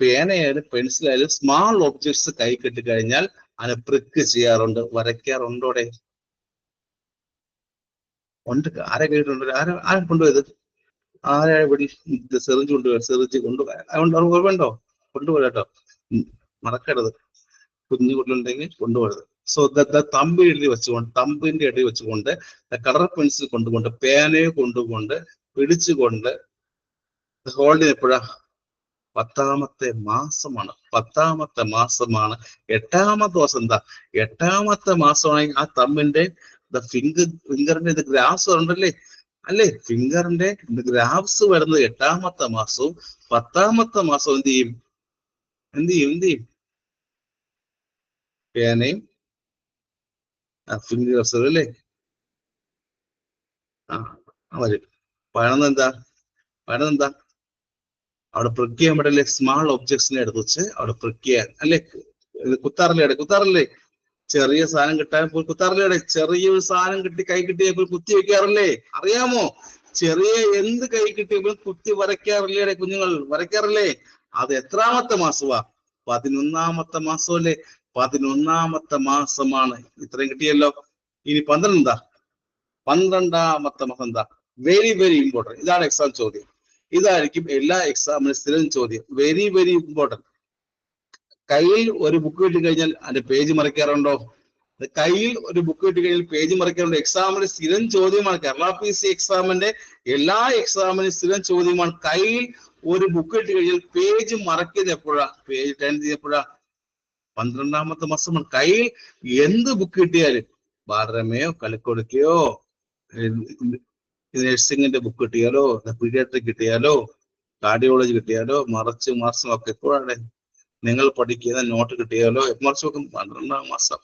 പേനയായാലും പെൻസിലായാലും സ്മാൾ ഒബ്ജക്ട്സ് കൈ കിട്ടിക്കഴിഞ്ഞാൽ അതിനെ പ്രിക്ക് ചെയ്യാറുണ്ട്, വരയ്ക്കാറുണ്ടോടെ? ഉണ്ട്. ആരെ കേട്ടിട്ടുണ്ട്? ആരെ കൊണ്ടുപോയത്? ആരാ ഇവിടെ സെറിഞ്ച് കൊണ്ടുപോയത്? സെറിഞ്ച് കൊണ്ടുപോകണ്ടോ? കൊണ്ടുപോയി കേട്ടോ, മറക്കരുത്. കുഞ്ഞു കുട്ടികളുണ്ടെങ്കിൽ കൊണ്ടുപോകരുത്. സോ തമ്പ് എഴുതി വെച്ചുകൊണ്ട്, തമ്പിന്റെ ഇടയിൽ വെച്ചുകൊണ്ട്, കളർ പെൻസിൽ കൊണ്ടുകൊണ്ട്, പേനയെ കൊണ്ടുകൊണ്ട് പിടിച്ചുകൊണ്ട് ഹോൾഡ് എപ്പോഴാ? 10ാമത്തെ മാസമാണ്. 10ാമത്തെ മാസമാണ്. 8ാമത്തെ ദിവസം എന്താ? 8ാമത്തെ മാസമാണെങ്കിൽ ആ തമ്മിന്റെ ഫിംഗറിന്റെ ഇത് ഗ്രാഫ്സ് ഉണ്ടല്ലേ, അല്ലേ? ഫിംഗറിന്റെ ഗ്രാഫ്സ് വരുന്നത് 8ാമത്തെ മാസവും 10ാമത്തെ മാസവും എന്ത് ചെയ്യും? എന്ത് ചെയ്യും? പേനയും ഫിംഗേഴ്സ് അല്ലേ? വരും. പഴന്നെന്താ? അവിടെ പ്രിക്ക് ചെയ്യാൻ പറ്റില്ലേ? സ്മാൾ ഒബ്ജക്ട്സിനെ എടുത്ത് വെച്ച് അവിടെ പ്രിക്ക് ചെയ്യാൻ, അല്ലേ? കുത്താറില്ലേ? ചെറിയ സാധനം കിട്ടാൻ പോയി കുത്താറില്ലേ? ചെറിയൊരു സാധനം കൈ കിട്ടിയപ്പോൾ കുത്തി വെക്കാറില്ലേ? അറിയാമോ? ചെറിയ എന്ത് കൈ കിട്ടിയപ്പോൾ കുത്തി വരയ്ക്കാറില്ലേ കുഞ്ഞുങ്ങൾ? വരയ്ക്കാറില്ലേ? അത് എത്രാമത്തെ മാസമാ? 11ാമത്തെ മാസം അല്ലേ? 11ാമത്തെ മാസമാണ്. ഇത്രയും കിട്ടിയല്ലോ. ഇനി 12 എന്താ? 12ാമത്തെ മാസം എന്താ? Very very important. ഇതാണ് എക്സാം ചോദ്യം. ഇതായിരിക്കും എല്ലാ എക്സാമിനും സ്ഥിരം ചോദ്യം. Very very important. കയ്യിൽ ഒരു ബുക്ക് കിട്ടി കഴിഞ്ഞാൽ അതിന്റെ പേജ് മറിക്കാറുണ്ടോ? കയ്യിൽ ഒരു ബുക്ക് കിട്ടി കഴിഞ്ഞാൽ പേജ് മറിക്കാറുണ്ടോ? എക്സാമിന് സ്ഥിരം ചോദ്യമാണ്. കേരള PC എക്സാമിന്റെ എല്ലാ എക്സാമിനും സ്ഥിരം ചോദ്യമാണ്. കയ്യിൽ ഒരു ബുക്ക് കിട്ടി കഴിഞ്ഞാൽ പേജ് മറക്കിയത് എപ്പോഴാ? Page turn ചെയ്തപ്പോഴാ? 12ാമത്തെ മാസമാണ്. കയ്യിൽ എന്ത് ബുക്ക് കിട്ടിയാലും, ബാലരമയോ കളിക്കൊടുക്കയോ നഴ്സിംഗിന്റെ ബുക്ക് കിട്ടിയാലോ, പീഡിയാട്രിക് കിട്ടിയാലോ, കാർഡിയോളജി കിട്ടിയാലോ, മറിച്ചും ഒക്കെ എപ്പോഴാണ്? നിങ്ങൾ പഠിക്കുന്ന നോട്ട് കിട്ടിയാലോ, മറിച്ച് നോക്കും. 12ാം മാസം.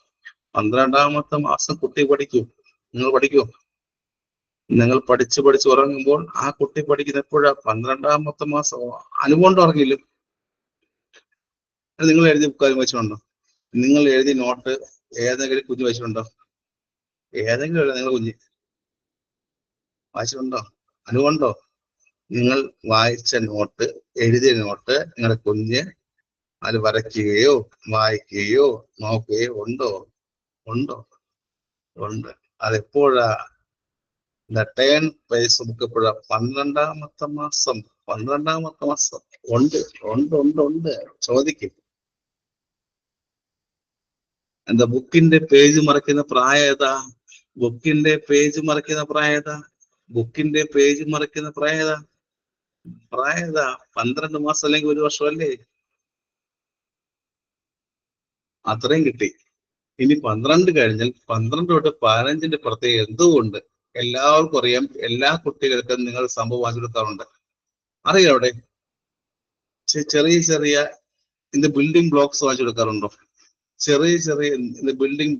12ാമത്തെ മാസം കുട്ടി പഠിക്കും. നിങ്ങൾ പഠിക്കൂ. നിങ്ങൾ പഠിച്ച് ഉറങ്ങുമ്പോൾ ആ കുട്ടി പഠിക്കുന്ന എപ്പോഴാ? 12ാമത്തെ മാസം. അനുകൊണ്ട് ഉറങ്ങില്ല. നിങ്ങൾ എഴുതിയ ബുക്ക് വെച്ചിട്ടുണ്ടോ? നിങ്ങൾ എഴുതിയ നോട്ട് ഏതെങ്കിലും കുഞ്ഞ് വെച്ചിട്ടുണ്ടോ? ഏതെങ്കിലും നിങ്ങൾ കുഞ്ഞ് വായിച്ചിട്ടുണ്ടോ? അനുകൊണ്ടോ? നിങ്ങൾ വായിച്ച നോട്ട്, എഴുതിയ നോട്ട് നിങ്ങളുടെ കുഞ്ഞ് അത് വരയ്ക്കുകയോ വായിക്കുകയോ നോക്കുകയോ ഉണ്ടോ? ഉണ്ട്. അതെപ്പോഴാ? ടേൺ പേജ് ബുക്ക് എപ്പോഴാ? 12ാമത്തെ മാസം. 12ാമത്തെ മാസം. ഉണ്ട്. ചോദിക്കും. എന്താ ബുക്കിന്റെ പേജ് മറയ്ക്കുന്ന പ്രായം ഏതാ? ബുക്കിന്റെ പേജ് മറയ്ക്കുന്ന പ്രായം ഏതാ? 12 മാസം അല്ലെങ്കിൽ 1 വർഷം അല്ലേ? അത്രയും കിട്ടി. ഇനി 12 കഴിഞ്ഞാൽ 12 തൊട്ട് 15ന്റെ പ്രത്യേകത എന്തുകൊണ്ട് എല്ലാവർക്കും അറിയാം. എല്ലാ കുട്ടികൾക്കും നിങ്ങൾ സംഭവം വാങ്ങി കൊടുക്കാറുണ്ട്. അറിയാം. അവിടെ ചെറിയ ഇത് ബിൽഡിംഗ് ബ്ലോക്സ് വാങ്ങിച്ചു കൊടുക്കാറുണ്ടോ? ചെറിയ ബിൽഡിംഗ്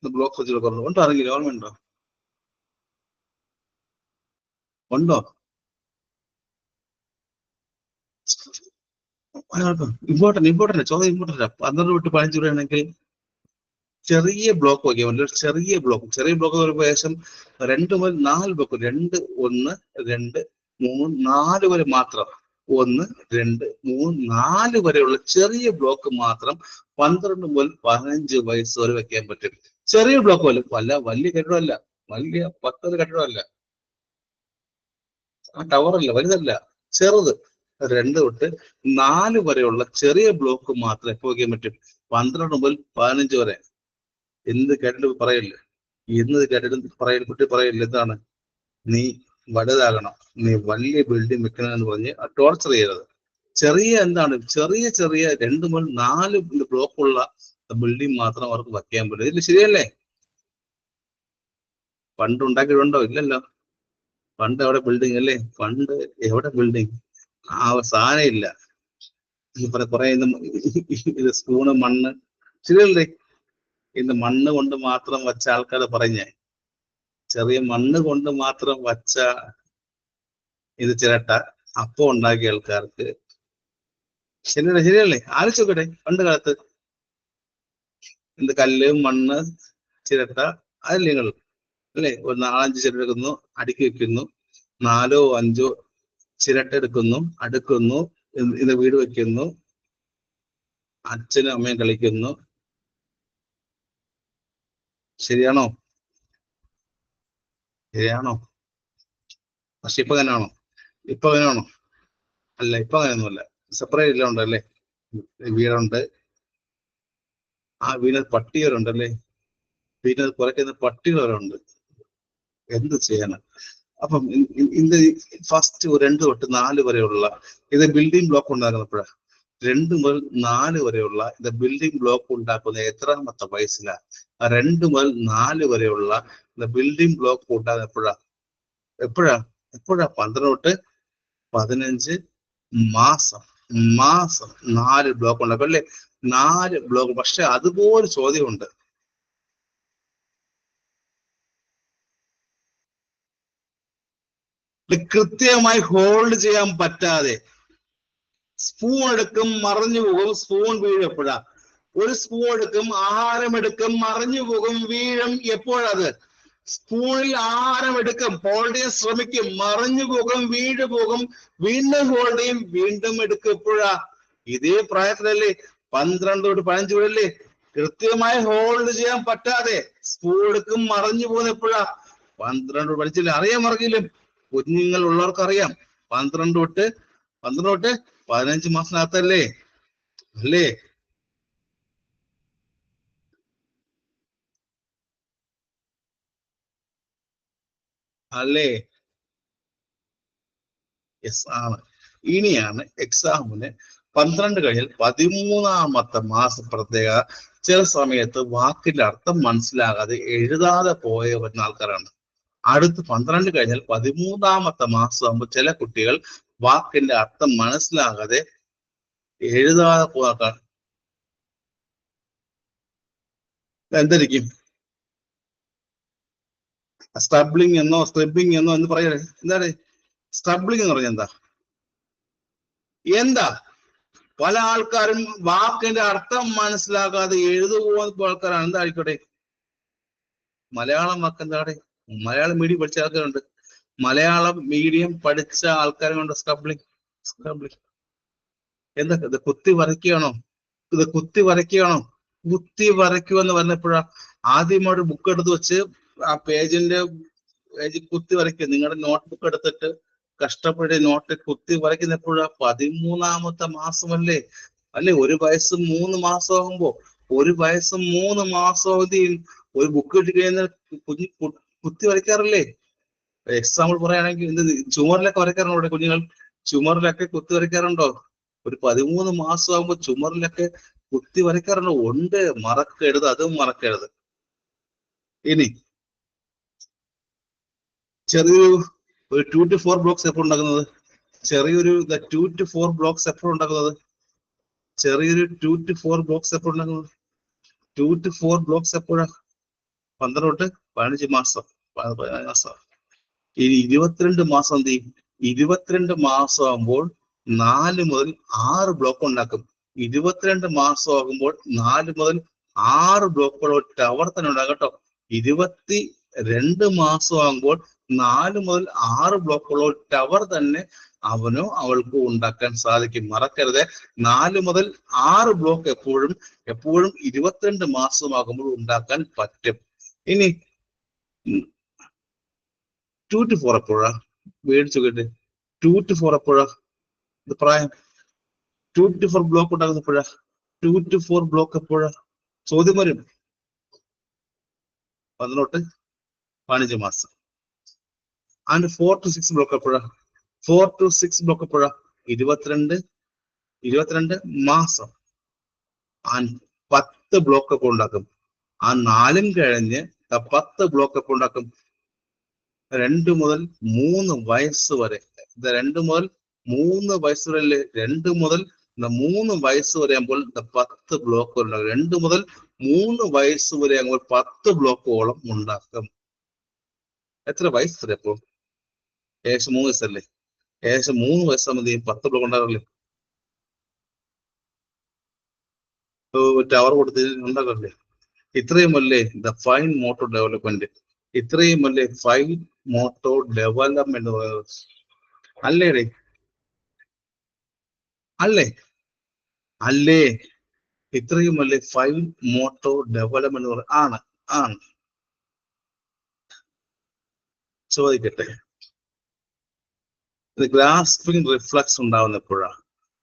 ബ്ലോക്സ് വെച്ച് കൊടുക്കാറുണ്ടോ? ഉണ്ടോ? ആരെങ്കിലും ഓർമ്മയുണ്ടോ? ഉണ്ടോ? ഇമ്പോർട്ടന്റ് ചോദ്യം. ഇമ്പോർട്ടന്റ്. 12 തൊട്ട് 15 രൂപയാണെങ്കിൽ ചെറിയ ബ്ലോക്ക് വയ്ക്കാൻ പറ്റില്ല. ചെറിയ ബ്ലോക്ക് ഏകദേശം 2 മുതൽ 4 ബ്ലോക്ക്. 2, 1, 2, 3, 4 വരെ മാത്രം. 1, 2, 3, 4 വരെയുള്ള ചെറിയ ബ്ലോക്ക് മാത്രം 12 മുതൽ 15 വയസ്സ് വരെ വെക്കാൻ പറ്റും. ചെറിയ ബ്ലോക്ക് പോലും വലിയ കെട്ടിടമല്ല, വലിയ 10 കെട്ടിടമല്ല, ടവറല്ല, വലുതല്ല, ചെറുത്. 2 തൊട്ട് 4 വരെയുള്ള ചെറിയ ബ്ലോക്ക് മാത്രം എപ്പോ വയ്ക്കാൻ പറ്റും? 12 മുതൽ 15 വരെ. എന്ത് കേട്ടിട്ട് പറയില്ല. കുട്ടി പറയില്ല. എന്താണ്? നീ വലുതാകണം, നീ വലിയ ബിൽഡിംഗ് വെക്കണമെന്ന് പറഞ്ഞ് ടോർച്ചർ ചെയ്യരുത്. ചെറിയ 2 മുതൽ 4 ബ്ലോക്കുള്ള ബിൽഡിംഗ് മാത്രം അവർക്ക് വയ്ക്കാൻ പറ്റും. ഇതിൽ ശരിയല്ലേ? പണ്ട് ഉണ്ടാക്കിയിട്ടുണ്ടോ? ഇല്ലല്ലോ. പണ്ട് എവിടെ ബിൽഡിംഗ് അല്ലേ? പണ്ട് എവിടെ ബിൽഡിംഗ്? ആ സാധനം ഇല്ല. കുറെ ഇത് സ്പൂണ്, മണ്ണ്. ശരിയല്ലേ? ഇന്ന് മണ്ണ് കൊണ്ട് മാത്രം വച്ച ആൾക്കാർ പറഞ്ഞേ, ചെറിയ മണ്ണ് കൊണ്ട് മാത്രം വച്ച ഇത് ചിരട്ട, അപ്പം ഉണ്ടാക്കിയ ആൾക്കാർക്ക് ശരിയല്ലേ? ശരിയല്ലേ? ആലോചിച്ചോക്കട്ടെ. പണ്ട് കാലത്ത് എന്ത് കല്ല്, മണ്ണ്, ചിരട്ട, അതല്ലേ നിങ്ങൾ അല്ലേ? ഒരു 4-5 ചിരട്ട എടുക്കുന്നു, അടുക്കി വെക്കുന്നു, 4-5 ചിരട്ട എടുക്കുന്നു, അടുക്കുന്നു, ഇത് വീട് വെക്കുന്നു, അച്ഛനും അമ്മയും കളിക്കുന്നു. ശരിയാണോ? ശരിയാണോ? പക്ഷെ ഇപ്പൊ അങ്ങനെയാണോ? ഇപ്പൊ അങ്ങനെയാണോ? അല്ല, ഇപ്പൊ അങ്ങനെയൊന്നുമല്ല. സെപ്പറേറ്റ് എല്ലാം ഉണ്ടല്ലേ? വീടുണ്ട്, ആ വീടിന് പട്ടികളുണ്ടല്ലേ? വീടിനത് കുറയ്ക്കുന്ന പട്ടികളുണ്ട്. എന്ത് ചെയ്യാനാ? അപ്പം ഇത് ഫസ്റ്റ് 2 തൊട്ട് 4 വരെയുള്ള ഇത് ബിൽഡിംഗ് ബ്ലോക്ക് ഉണ്ടാകുന്നപ്പോഴാണ്. 2 മുതൽ 4 വരെയുള്ള ഇത് ബിൽഡിംഗ് ബ്ലോക്ക് ഉണ്ടാക്കുന്ന എത്രാമത്തെ വയസ്സിലാണ്? 2 മുതൽ 4 വരെയുള്ള ബിൽഡിംഗ് ബ്ലോക്ക് ഉണ്ടാകുന്ന എപ്പോഴാ? 12 തൊട്ട് 15 മാസം. 4 ബ്ലോക്ക് ഉണ്ടാക്കും അല്ലേ? 4 ബ്ലോക്ക്. പക്ഷെ അതുപോലെ ചോദ്യമുണ്ട്. കൃത്യമായി ഹോൾഡ് ചെയ്യാൻ പറ്റാതെ സ്പൂൺ എടുക്കും, മറിഞ്ഞു പോകും, സ്പൂൺ വീഴും. എപ്പോഴാ? ഒരു സ്പൂൺ എടുക്കും, ആഹാരം എടുക്കും, മറിഞ്ഞു പോകും, വീഴും. എപ്പോഴത്? സ്പൂണിൽ ആഹാരം എടുക്കും, ഹോൾഡ് ചെയ്യാൻ ശ്രമിക്കും, മറിഞ്ഞു പോകും, വീഴു പോകും, വീണ്ടും ഹോൾഡ് ചെയ്യും, വീണ്ടും എടുക്കും. എപ്പോഴാ? ഇതേ പ്രായത്തിലല്ലേ? 12 തൊട്ട് 15 വരെയല്ലേ? കൃത്യമായി ഹോൾഡ് ചെയ്യാൻ പറ്റാതെ സ്പൂൺ എടുക്കും, മറിഞ്ഞു പോകുന്ന എപ്പോഴാ? 12 പഠിച്ചില്ല, അറിയാൻ മറിഞ്ഞില്ലേ? കുഞ്ഞുങ്ങൾ ഉള്ളവർക്ക് അറിയാം. 12 തൊട്ട് 15 മാസത്തിനകത്തല്ലേ? അല്ലേ? അല്ലേ? യെസ് ആണ്. ഇനിയാണ് എക്സാമിന് 12 കഴിഞ്ഞാൽ 13-ാമത്തെ മാസം പ്രത്യേക. ചില സമയത്ത് വാക്കിന്റെ അർത്ഥം മനസ്സിലാകാതെ എഴുതാതെ പോയ വരുന്ന ആൾക്കാരാണ്. അടുത്ത് 12 കഴിഞ്ഞാൽ 13-ാമത്തെ മാസം ആകുമ്പോൾ ചില കുട്ടികൾ വാക്കിന്റെ അർത്ഥം മനസ്സിലാകാതെ എഴുതാതെ പോകാൻ എന്തായിരിക്കും? സ്ട്രബ്ലിംഗ് എന്നോ സ്ക്രിബിംഗ് എന്നോ എന്ന് പറയണേ. എന്താണ് സ്ട്രബ്ലിംഗ് എന്ന് പറഞ്ഞാൽ? എന്താ പല ആൾക്കാരും വാക്കിന്റെ അർത്ഥം മനസ്സിലാക്കാതെ എഴുതുപോകുന്ന ആൾക്കാരാണ്. എന്തായിക്കോട്ടെ? മലയാളം വാക്ക് എന്താണ്? മലയാളം മീഡിയം പഠിച്ച ആൾക്കാരുണ്ട്, മലയാളം മീഡിയം പഠിച്ച ആൾക്കാരുണ്ട്. സ്ക്രബ്ലിംഗ്. സ്ക്രബ്ലിംഗ് എന്താ? ഇത് കുത്തി വരയ്ക്കുകയാണോ? ഇത് കുത്തി വരയ്ക്കുകയാണോ? കുത്തി വരയ്ക്കുക എന്ന് പറഞ്ഞപ്പോഴാ? ആദ്യമായിട്ട് ബുക്ക് എടുത്ത് വെച്ച് ആ പേജിന്റെ കുത്തി വരയ്ക്കുക. നിങ്ങളുടെ നോട്ട് ബുക്ക് എടുത്തിട്ട് കഷ്ടപ്പെട്ട് നോട്ട് കുത്തി വരയ്ക്കുന്ന എപ്പോഴാ? 13-ാമത്തെ മാസമല്ലേ? അല്ലെ? 1 വയസ്സ് 3 മാസം ആകുമ്പോ, 1 വയസ്സ് 3 മാസം ഒരു ബുക്ക് കിട്ടി കഴിഞ്ഞാൽ കുഞ്ഞ് കുത്തി വരയ്ക്കാറില്ലേ? എക്സാമ്പിൾ പറയുകയാണെങ്കിൽ എന്ത് ചുമറിലൊക്കെ വരയ്ക്കാറുണ്ടോ ഇവിടെ കുഞ്ഞുങ്ങൾ? ചുമറിലൊക്കെ കുത്തി വരയ്ക്കാറുണ്ടോ? ഒരു 13 മാസം ആകുമ്പോ ചുമറിലൊക്കെ കുത്തി വരയ്ക്കാറുണ്ടോ? ഉണ്ട്. മറക്കരുത്, അതും മറക്കരുത്. ഇനി ചെറിയൊരു 2 to 4 ബ്ലോക്സ് എപ്പോൾ ഉണ്ടാക്കുന്നത്? ചെറിയൊരു 2 to 4 ബ്ലോക്സ് എപ്പോൾ ഉണ്ടാക്കുന്നത്? ചെറിയൊരു 2 to 4 ബ്ലോക്സ് എപ്പോൾ ഉണ്ടാക്കുന്നത്? 2 to 4 ബ്ലോക്സ് എപ്പോഴാ? 12 തൊട്ട് 15 മാസം. 15 മാസം. ഇനി 22 മാസം എന്ത് ചെയ്യും? 22 മാസം ആകുമ്പോൾ 4 മുതൽ 6 ബ്ലോക്ക് ഉണ്ടാക്കും. 22 മാസം ആകുമ്പോൾ 4 മുതൽ 6 ബ്ലോക്കുകൾ ടവർ തന്നെ ഉണ്ടാകും കേട്ടോ. 22 മാസം ആകുമ്പോൾ 4 മുതൽ 6 ബ്ലോക്കുള്ള ടവർ തന്നെ അവനോ അവൾക്കോ ഉണ്ടാക്കാൻ സാധിക്കും. മറക്കരുത്, 4 മുതൽ 6 ബ്ലോക്ക് എപ്പോഴും 22 മാസമാകുമ്പോൾ ഉണ്ടാക്കാൻ പറ്റും. ഇനി 2 to 4 എപ്പോഴാ? മേടിച്ചു കേട്ട് 2 to 4 എപ്പോഴാ? ഇത് പ്രായം 2 to 4 ബ്ലോക്ക് ഉണ്ടാകുന്ന എപ്പോഴാ? 2 to 4 ബ്ലോക്ക് എപ്പോഴാ? ചോദ്യം വരും. 12 തൊട്ട് 15 മാസം. ആൻഡ് 4 to 6 ബ്ലോക്ക് എപ്പോഴാ? 4 to 6 ബ്ലോക്ക് എപ്പോഴാ? 22 മാസം. ആൻഡ് 10 ബ്ലോക്ക് എപ്പോൾ ഉണ്ടാക്കും? ആ 4 കഴിഞ്ഞ് 10 ബ്ലോക്ക് എപ്പോൾ ഉണ്ടാക്കും? 2 മുതൽ 3 വയസ്സ് വരെ. ഇത് 2 മുതൽ 3 വയസ്സ് വരെ അല്ലേ? 2 മുതൽ 3 വയസ്സ് വരെ ആകുമ്പോൾ 10 ബ്ലോക്ക് ഉണ്ടാകും. 2 മുതൽ 3 വയസ്സ് വരെ ആകുമ്പോൾ 10 ബ്ലോക്കോളം ഉണ്ടാക്കും. എത്ര വയസ്സ് വരെ? അപ്പോൾ ഏകദേശം 3 വയസ്സല്ലേ? ഏകദേശം 3 വയസ്സാകുമ്പോൾ 10 ബ്ലോക്ക് ഉണ്ടാകാറില്ലേ? ടവർ കൊടുത്ത് ഉണ്ടാകാറില്ലേ? ഇത്രയും അല്ലേ ദ ഫൈൻ മോട്ടോർ ഡെവലപ്മെന്റ്? ഇത്രയും അല്ലേ ഫൈൻ മോട്ടോർ ഡെവലപ്മെന്റ് അല്ലേ? അല്ലേ? അല്ലേ? ഇത്രയും അല്ലേ ഫൈൻ മോട്ടോർ ഡെവലപ്മെന്റ് ആണ്? ആണ്. ചോദിക്കട്ടെ, ഗ്രാസ്പിംഗ് റിഫ്ലക്സ് ഉണ്ടാവുന്നപ്പോഴാ?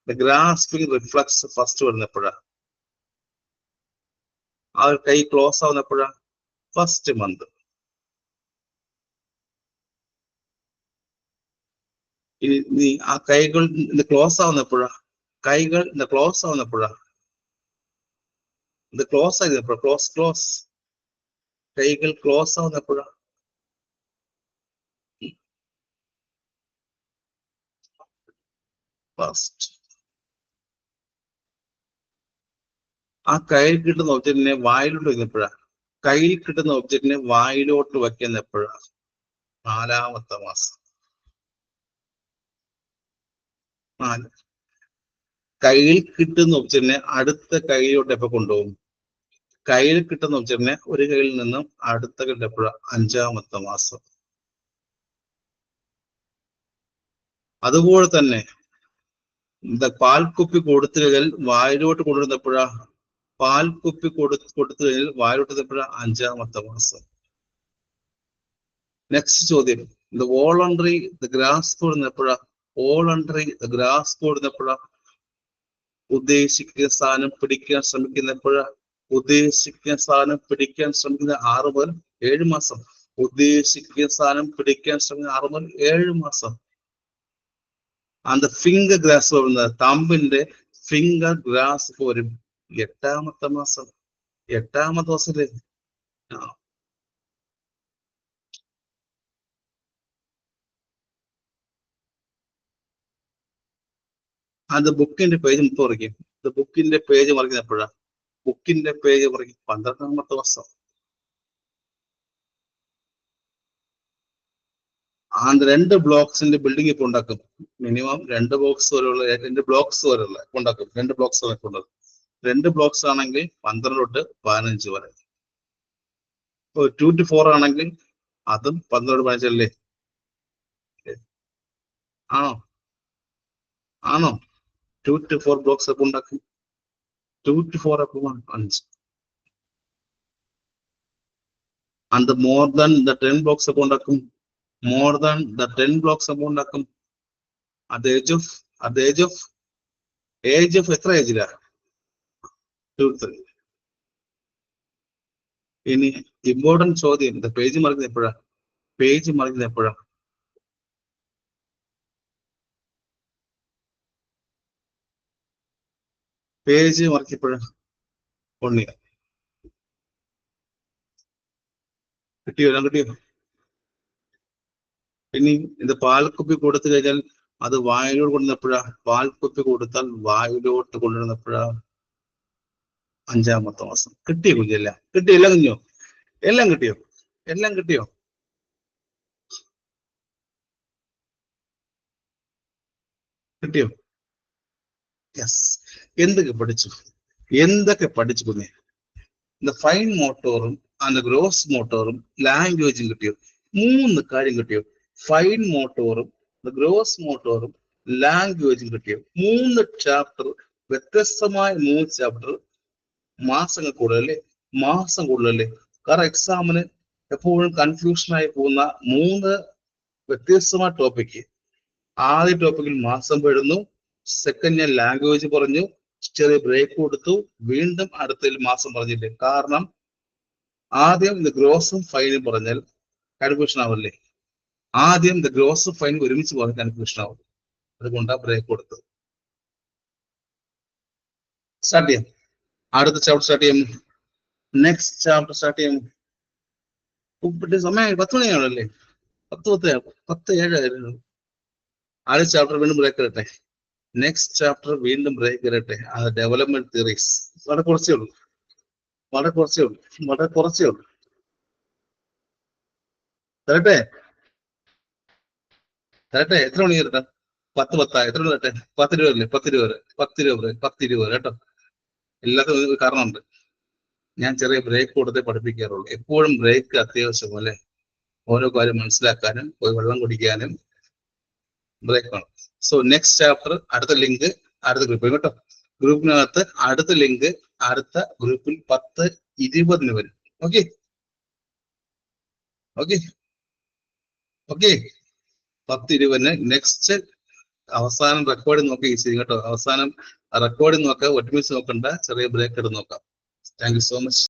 ഗ്രാസ്പിംഗ് റിഫ്ലക്സ് ഫസ്റ്റ് വരുന്നപ്പോഴാ? ആ കൈ ക്ലോസ് ആവുന്നപ്പോഴാ? First month. ഇനി നീ ആ കൈകൾ ക്ലോസ് ആവുന്നപ്പോഴാ? കൈകൾ ക്ലോസ് ആവുന്നപ്പോഴാ? ഇത് ക്ലോസ് ആയിരുന്നപ്പോഴാ? ക്ലോസ് കൈകൾ ക്ലോസ് ആവുന്നപ്പോഴാ? ഫസ്റ്റ്. ആ കയ്യിൽ കിട്ടുന്ന ഒബ്ജക്റ്റിനെ വായിലോട്ട് വയ്ക്കുന്നപ്പോഴാ? കയ്യിൽ കിട്ടുന്ന ഒബ്ജക്റ്റിനെ വായിലോട്ട് വയ്ക്കുന്ന എപ്പോഴാ? 4ാമത്തെ മാസം. 4. കയ്യിൽ കിട്ടുന്ന ഒബ്ജക്റ്റിനെ അടുത്ത കൈയിലോട്ട് എപ്പോ കൊണ്ടുപോകും? കയ്യിൽ കിട്ടുന്ന ഒബ്ജക്റ്റിനെ ഒരു കയ്യിൽ നിന്നും അടുത്ത കയ്യിൽ എപ്പോഴാ? 5ാമത്തെ മാസം. അതുപോലെ തന്നെ പാൽക്കുപ്പി കൊടുത്തു കഴിഞ്ഞാൽ വായിലോട്ട് കൊണ്ടുവരുന്നപ്പോഴാ? പാൽക്കുപ്പി കൊടുത്തു കഴിഞ്ഞാൽ വായിലോട്ട് എപ്പോഴാ? 5ാമത്തെ മാസം. നെക്സ്റ്റ് ചോദ്യം, വോളണ്ടറി ഗ്രാസ് കൊടുന്നപ്പോഴാ? വോളണ്ടറി ഗ്രാസ് കൊടുന്നപ്പോഴാ? ഉദ്ദേശിക്കുന്ന സ്ഥാനം പിടിക്കാൻ ശ്രമിക്കുന്നപ്പോഴാ? ഉദ്ദേശിക്കുന്ന സ്ഥാനം പിടിക്കാൻ ശ്രമിക്കുന്ന 6 മുതൽ 7 മാസം. ഉദ്ദേശിക്കുന്ന സ്ഥാനം പിടിക്കാൻ ശ്രമിക്കുന്ന 6 മുതൽ 7 മാസം. அந்த ഫിംഗർ ഗ്രാസ് വരുന്നത്, തമ്പിന്റെ ഫിംഗർ ഗ്രാസ് വരും 8ാമത്തെ മാസം. 8ാമത്തെ മാസത്തില് അത് ബുക്കിന്റെ പേജ് മറിക്കും. ബുക്കിന്റെ പേജ് മറിക്കുന്ന എപ്പോഴാ? ബുക്കിന്റെ പേജ് മറിക്കും 12ാമത്തെ മാസം. ആൻഡ് 2 ബ്ലോക്സിന്റെ ബിൽഡിംഗ് ഇപ്പൊ ഉണ്ടാക്കും. മിനിമം 2 ബ്ലോക്സ് വരെയുള്ള 2 ബ്ലോക്സ് വരെയുള്ള ഉണ്ടാക്കും. 2 ബ്ലോക്സ് വരെ ഉണ്ടാക്കും. 2 ബ്ലോക്സ് ആണെങ്കിൽ 12 തൊട്ട് 15 വരെ. 2 to 4 ആണെങ്കിൽ അതും 12 തൊട്ട് 15 അല്ലേ? ആണോ? ആണോ? 2 to 4 ബ്ലോക്സ് ഒക്കെ ഉണ്ടാക്കും. 2 to 4 അപ്പോൾ 5. And more than the 10 blocks ഒക്കെ ഉണ്ടാക്കും. മോർ ദാൻ ദ 10 ബ്ലോക്സ് ഒക്കെ ഉണ്ടാക്കും. ഏജ് ഓഫ് എത്ര ഏജിലാ? 2 to 3. ഇനി ഇമ്പോർട്ടന്റ് ചോദ്യം, പേജ് മറിക്കുന്ന എപ്പോഴാ? പേജ് മറിക്കുന്ന എപ്പോഴാ? പേജ് മറിക്കപ്പോഴാ? 1 year. കിട്ടിയോ? എല്ലാം കിട്ടിയോ? ഇനി പാൽക്കുപ്പി കൊടുത്തു കഴിഞ്ഞാൽ അത് വായിലോട്ട് കൊണ്ടുവന്നപ്പോഴാ? പാൽക്കുപ്പി കൊടുത്താൽ വായിലോട്ട് കൊണ്ടുവന്നപ്പോഴാ? 5ാമത്തെ മാസം. കിട്ടിയോ കുഞ്ഞെല്ലാം? കിട്ടിയോ? എല്ലാം കുഞ്ഞോ? എല്ലാം കിട്ടിയോ? എല്ലാം കിട്ടിയോ? കിട്ടിയോ? യെസ്. എന്തൊക്കെ പഠിച്ചു കുഞ്ഞെ? ഫൈൻ മോട്ടോറും ഗ്രോസ് മോട്ടോറും ലാംഗ്വേജും കിട്ടിയോ? 3 കാര്യം കിട്ടിയോ? ഫൈൻ മോട്ടോറും ഗ്രോസ് മോട്ടോറും ലാംഗ്വേജും കിട്ടിയോ? 3 ചാപ്റ്റർ, വ്യത്യസ്തമായ 3 ചാപ്റ്റർ. മാസം കൂടുതലല്ലേ? കാരണം എക്സാമിന് എപ്പോഴും കൺഫ്യൂഷൻ ആയി പോകുന്ന 3 വ്യത്യസ്തമായ ടോപ്പിക്ക്. ആദ്യ ടോപ്പിക്കിൽ മാസം പെടുന്നു, സെക്കൻഡ് ഞാൻ ലാംഗ്വേജ് പറഞ്ഞു, ചെറിയ ബ്രേക്ക് കൊടുത്തു, വീണ്ടും അടുത്തതിൽ മാസം പറഞ്ഞില്ലേ? കാരണം ആദ്യം ഗ്രോസും ഫൈനും പറഞ്ഞാൽ കൺഫ്യൂഷൻ ആവല്ലേ? ആദ്യം ഗ്രോസും ഫൈനും ഒരുമിച്ച് പറഞ്ഞാൽ കൺഫ്യൂഷൻ ആവും. അതുകൊണ്ടാണ് ബ്രേക്ക് കൊടുത്തത്. സ്റ്റാർട്ട് ചെയ്യാം. അടുത്ത ചാപ്റ്റർ സ്റ്റാർട്ട് ചെയ്യാം. നെക്സ്റ്റ് ചാപ്റ്റർ സ്റ്റാർട്ട് ചെയ്യാം. സമയം 10 മണിയാണല്ലേ? 10:07. അടുത്ത ചാപ്റ്റർ വീണ്ടും ബ്രേക്ക് ഇരട്ടെ. നെക്സ്റ്റ് ചാപ്റ്റർ വീണ്ടും ബ്രേക്ക് ഇരട്ടെ. അത് ഡെവലപ്മെന്റ് തിയറീസ്. വളരെ കുറച്ചേ ഉള്ളൂ. തരട്ടെ? എത്ര മണി തരട്ടെ? 10 എത്ര തട്ടെ? 10 രൂപ അല്ലേ? 10 രൂപ കേട്ടോ. എല്ലാത്തിനും ഒരു കാരണമുണ്ട്. ഞാൻ ചെറിയ ബ്രേക്ക് കൊടുത്തേ പഠിപ്പിക്കാറുള്ളൂ. എപ്പോഴും ബ്രേക്ക് അത്യാവശ്യം അല്ലെ? ഓരോ കാര്യം മനസ്സിലാക്കാനും പോയി വെള്ളം കുടിക്കാനും ബ്രേക്ക് വേണം. സോ നെക്സ്റ്റ് ചാപ്റ്റർ, അടുത്ത ലിങ്ക് അടുത്ത ഗ്രൂപ്പിൽ കേട്ടോ. ഗ്രൂപ്പിനകത്ത് അടുത്ത ലിങ്ക് അടുത്ത ഗ്രൂപ്പിൽ 10:20 വരും. Okay okay okay 10:20 next. അവസാനം റെക്കോർഡിംഗ് നോക്കി ഈസി കേട്ടോ. അവസാനം റെക്കോർഡിംഗ് നോക്കാം, ഒറ്റമിച്ച് നോക്കണ്ട, ചെറിയ ബ്രേക്ക് എടുത്ത് നോക്കാം. Thank you so much.